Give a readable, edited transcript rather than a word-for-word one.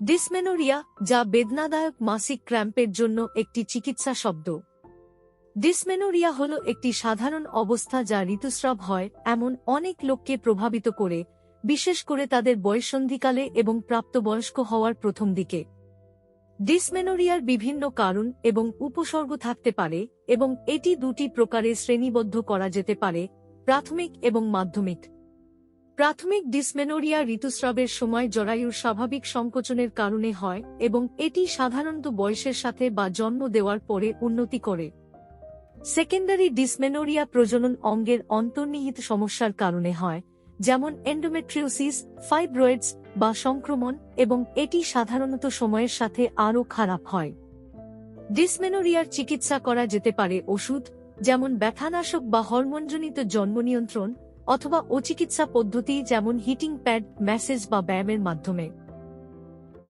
Dysmenorrhoea, যা বেদনাদায়ক মাসিক ক্র্যাম্পের জন্য একটি চিকিৎসা শব্দ। ডিসমেনোরিয়া হল একটি সাধারণ অবস্থা যা ঋতুস্রাব হয় এমন অনেক লোককে প্রভাবিত করে, বিশেষ করে তাদের বয়ঃসন্ধিকালে এবং প্রাপ্তবয়স্ক হওয়ার প্রথম দিকে। ডিসমেনোরিয়ার বিভিন্ন কারণ এবং উপসর্গ থাকতে পারে এবং এটি দুটি প্রকারে শ্রেণীবদ্ধ করা যেতে পারে: প্রাথমিক এবং মাধ্যমিক। প্রাথমিক ডিসমেনোরিয়া ঋতুস্রাবের সময় জরায়ুর স্বাভাবিক সংকোচনের কারণে হয় এবং এটি সাধারণত বয়সের সাথে বা জন্ম দেওয়ার পরে উন্নতি করে। সেকেন্ডারি ডিসমেনোরিয়া প্রজনন অঙ্গের অন্তর্নিহিত সমস্যার কারণে হয়, যেমন এন্ডোমেট্রিওসিস, ফাইব্রয়েডস বা সংক্রমণ, এবং এটি সাধারণত সময়ের সাথে আরও খারাপ হয়। ডিসমেনোরিয়ার চিকিৎসা করা যেতে পারে ওষুধ, যেমন ব্যথানাশক বা হরমোনজনিত জন্ম নিয়ন্ত্রণ, অথবা অচিকিৎসা পদ্ধতি যেমন হিটিং প্যাড, ম্যাসেজ বা ব্যায়ামের মাধ্যমে।